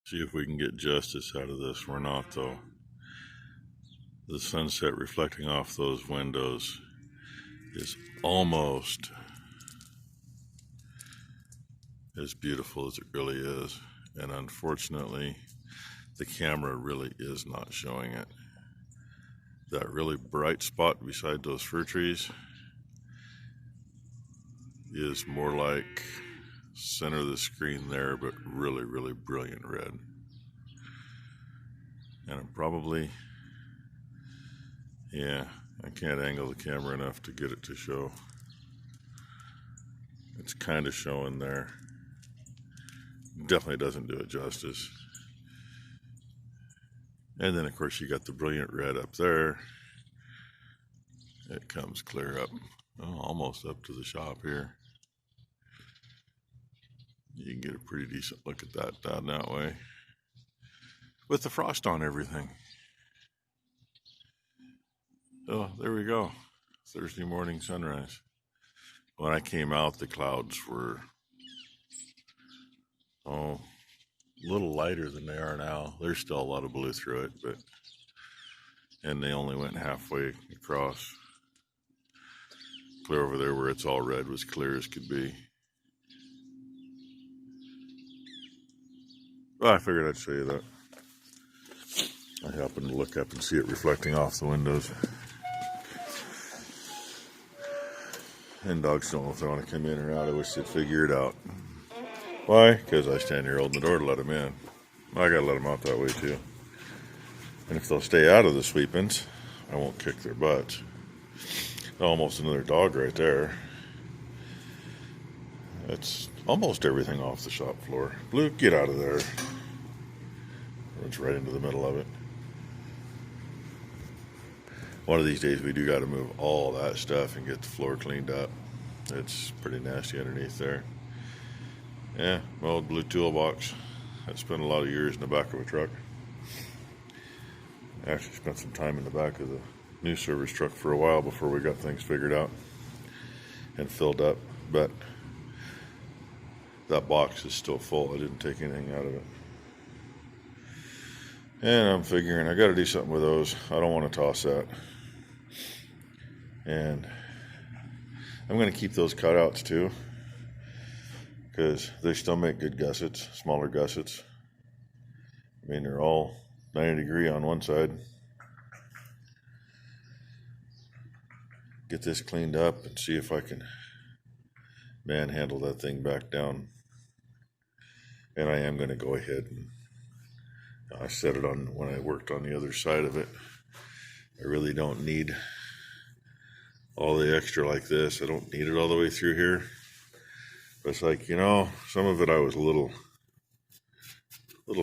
See if we can get justice out of this. We're not, though. The sunset reflecting off those windows is almost as beautiful as it really is. And unfortunately, the camera really is not showing it. That really bright spot beside those fir trees is more like center of the screen there, but really, really brilliant red. And it probably, yeah, I can't angle the camera enough to get it to show. It's kind of showing there. Definitely doesn't do it justice. And then of course you got the brilliant red up there. It comes clear up, almost up to the shop here. You can get a pretty decent look at that down that way with the frost on everything. Oh, there we go. Thursday morning sunrise. When I came out, the clouds were, a little lighter than they are now. There's still a lot of blue through it, and they only went halfway across. Clear over there where it's all red was clear as could be. Well, I figured I'd show you that. I happened to look up and see it reflecting off the windows. And dogs don't know if they want to come in or out. I wish they'd figure it out. Why? Because I stand here holding the door to let them in. I gotta let them out that way too. And if they'll stay out of the sweepings, I won't kick their butts. Almost another dog right there. It's almost everything off the shop floor. Blue, get out of there. Runs right into the middle of it. One of these days we do got to move all that stuff and get the floor cleaned up. It's pretty nasty underneath there. Yeah, my old blue toolbox. I spent a lot of years in the back of a truck. I actually spent some time in the back of the new service truck for a while before we got things figured out and filled up. But that box is still full. I didn't take anything out of it. And I'm figuring I got to do something with those. I don't want to toss that. And I'm going to keep those cutouts too, because they still make good gussets, smaller gussets. I mean, they're all 90 degree on one side. Get this cleaned up and see if I can manhandle that thing back down. And I am going to go ahead and I set it on when I worked on the other side of it. I really don't need all the extra like this. I don't need it all the way through here. But it's like, some of it I was a little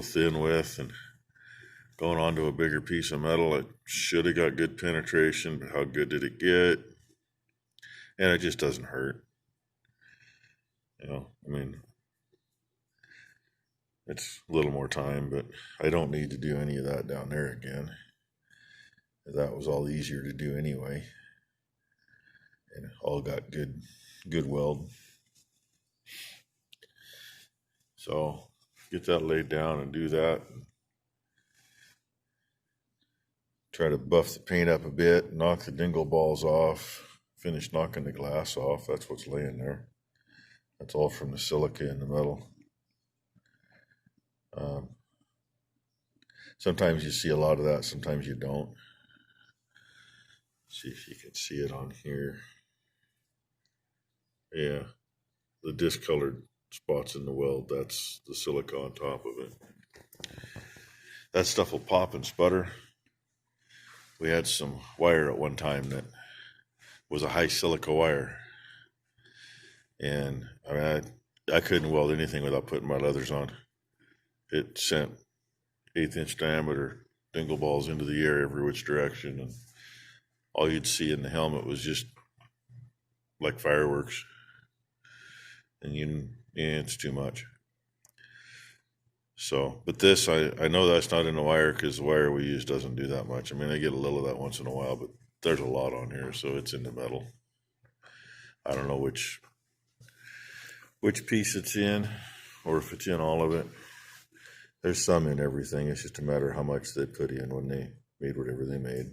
thin with, and going onto a bigger piece of metal, it should have got good penetration, but how good did it get? And it just doesn't hurt. It's a little more time, but I don't need to do any of that down there again. That was all easier to do anyway. And it all got good weld. So get that laid down and do that. Try to buff the paint up a bit, knock the dingle balls off, finish knocking the glass off. That's what's laying there. That's all from the silica in the metal. Sometimes you see a lot of that, sometimes you don't. See if you can see it on here. Yeah, the discolored spots in the weld, that's the silica on top of it. That stuff will pop and sputter. We had some wire at one time that was a high silica wire. And I couldn't weld anything without putting my leathers on. It sent 1/8 inch diameter dingle balls into the air every which direction, and all you'd see in the helmet was just like fireworks. And it's too much. So, but this, I know that's not in the wire because the wire we use doesn't do that much. I mean, I get a little of that once in a while, but there's a lot on here, so it's in the metal. I don't know which piece it's in, or if it's in all of it. There's some in everything. It's just a matter of how much they put in when they made whatever they made.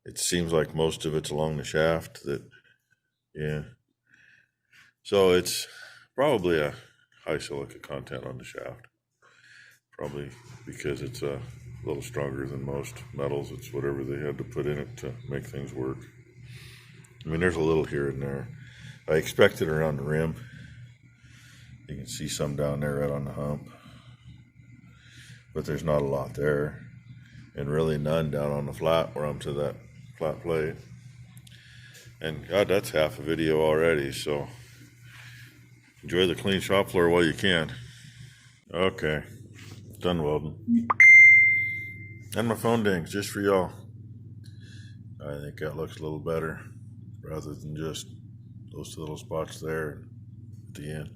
It seems like most of it's along the shaft that, yeah. So it's probably a high silica content on the shaft. Probably because it's a little stronger than most metals. It's whatever they had to put in it to make things work. I mean, there's a little here and there. I expected around the rim. You can see some down there right on the hump. But there's not a lot there. And really none down on the flat where I'm to that flat plate. And God, that's half a video already, so enjoy the clean shop floor while you can. Okay, done welding. And my phone dings just for y'all. I think that looks a little better rather than just those two little spots there at the end.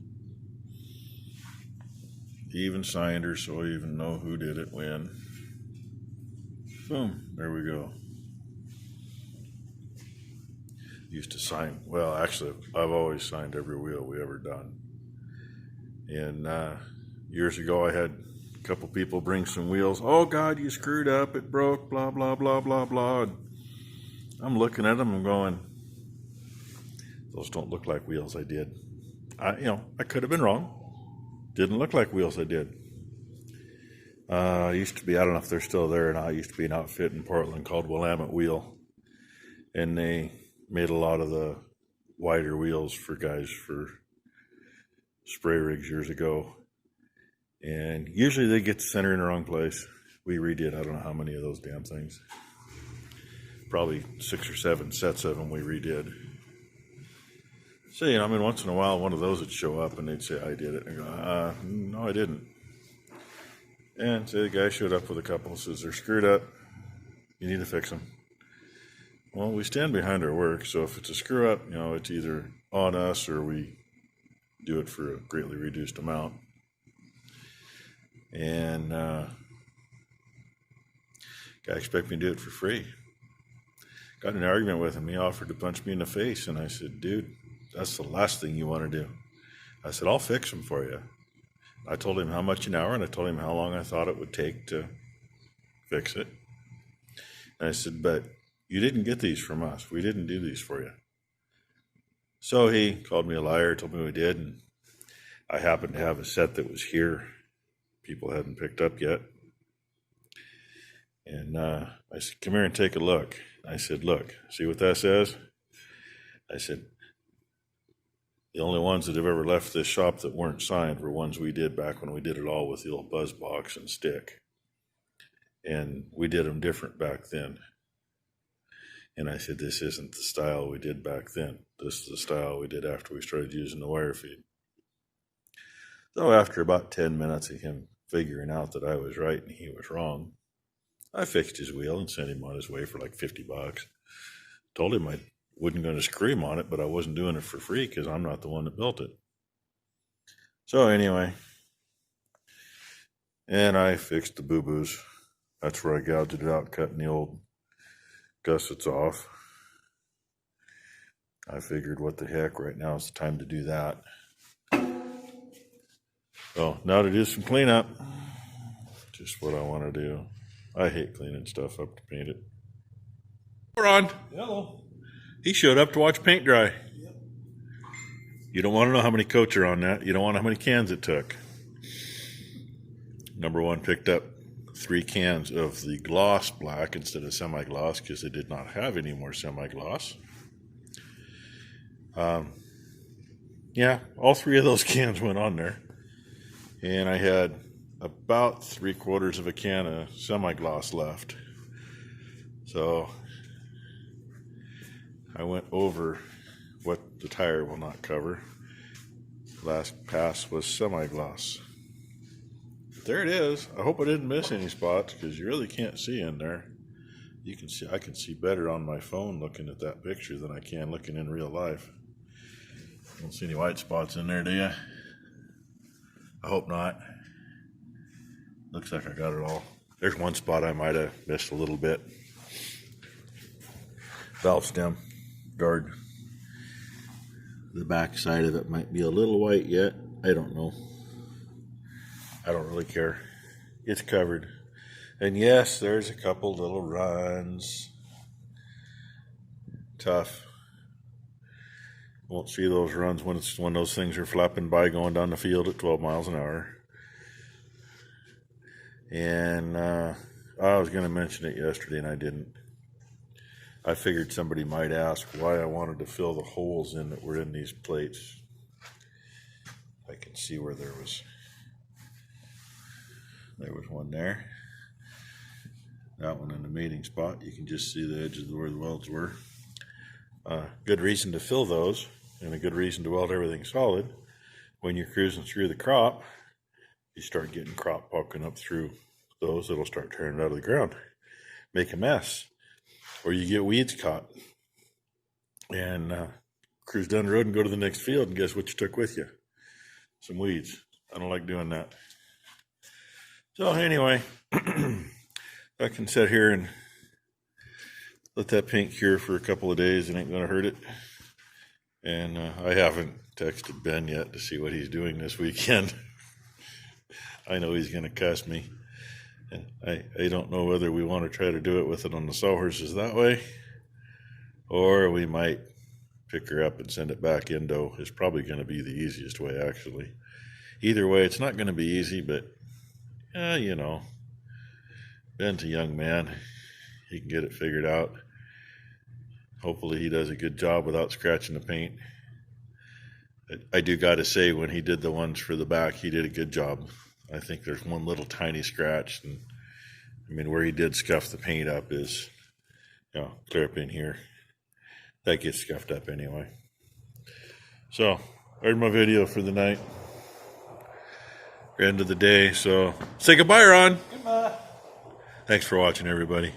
Even signed her, so I even know who did it when. Boom, there we go. Used to sign, well, actually, I've always signed every wheel we ever done. And years ago, I had a couple people bring some wheels. Oh, God, you screwed up. It broke, blah, blah, blah, blah, blah. And I'm looking at them and going, those don't look like wheels I did. I could have been wrong. Didn't look like wheels I did. Used to be, I don't know if they're still there now, used to be an outfit in Portland called Willamette Wheel. And they made a lot of the wider wheels for guys for spray rigs years ago. And usually they get the center in the wrong place. We redid, I don't know how many of those damn things. Probably 6 or 7 sets of them we redid. So, once in a while one of those would show up and they'd say, I did it. And I go, no, I didn't. And so the guy showed up with a couple and says, they're screwed up. You need to fix them. Well, we stand behind our work, so if it's a screw up, it's either on us or we do it for a greatly reduced amount. And guy expected me to do it for free. Got in an argument with him. He offered to punch me in the face, and I said, dude, that's the last thing you want to do. I said, I'll fix them for you. I told him how much an hour, and I told him how long I thought it would take to fix it. And I said, but you didn't get these from us. We didn't do these for you. So he called me a liar, told me we did, and I happened to have a set that was here. People hadn't picked up yet. And I said, come here and take a look. I said, look, see what that says? I said, the only ones that have ever left this shop that weren't signed were ones we did back when we did it all with the old buzz box and stick. And we did them different back then. And I said, this isn't the style we did back then. This is the style we did after we started using the wire feed. So after about 10 minutes of him figuring out that I was right and he was wrong, I fixed his wheel and sent him on his way for like $50. Told him I wasn't going to scream on it, but I wasn't doing it for free because I'm not the one that built it. So anyway, and I fixed the boo-boos. That's where I gouged it out, cutting the old gussets off. I figured, what the heck, right now is the time to do that. So now to do some cleanup. Just what I want to do. I hate cleaning stuff up to paint it. Ron. Hello. He showed up to watch paint dry. Yep. You don't want to know how many coats are on that. You don't want to know how many cans it took. Number one picked up 3 cans of the gloss black instead of semi-gloss because they did not have any more semi-gloss. Yeah, all 3 of those cans went on there. And I had about 3/4 of a can of semi-gloss left. So I went over what the tire will not cover. Last pass was semi-gloss. There it is. I hope I didn't miss any spots because you really can't see in there. You can see, I can see better on my phone looking at that picture than I can looking in real life. Don't see any white spots in there, do you? I hope not. Looks like I got it all. There's one spot I might have missed a little bit. Valve stem guard. The back side of it might be a little white yet. I don't know. I don't really care. It's covered. And yes, there's a couple little runs. Tough. Won't see those runs when those things are flapping by going down the field at 12 miles an hour. And I was going to mention it yesterday and I didn't. I figured somebody might ask why I wanted to fill the holes in that were in these plates. I can see where there was one there. That one in the mating spot. You can just see the edges of where the welds were. Good reason to fill those, and a good reason to weld everything solid. When you're cruising through the crop, you start getting crop poking up through those. It'll start tearing it out of the ground, make a mess, or you get weeds caught and cruise down the road and go to the next field, and guess what you took with you? Some weeds. I don't like doing that. So anyway, I can sit here and let that paint cure for a couple of days. It ain't gonna hurt it. And I haven't texted Ben yet to see what he's doing this weekend. I know he's gonna cuss me. And I don't know whether we want to try to do it with it on the sawhorses that way, or we might pick her up and send it back. Indo is probably going to be the easiest way, actually. Either way, it's not going to be easy, but you know, Ben's a young man. He can get it figured out. Hopefully he does a good job without scratching the paint. I do got to say, when he did the ones for the back, he did a good job. I think there's one little tiny scratch, and I mean, where he did scuff the paint up is, you know, clear up in here. That gets scuffed up anyway. So, there's my video for the night. End of the day. So, say goodbye, Ron. Goodbye. Thanks for watching, everybody.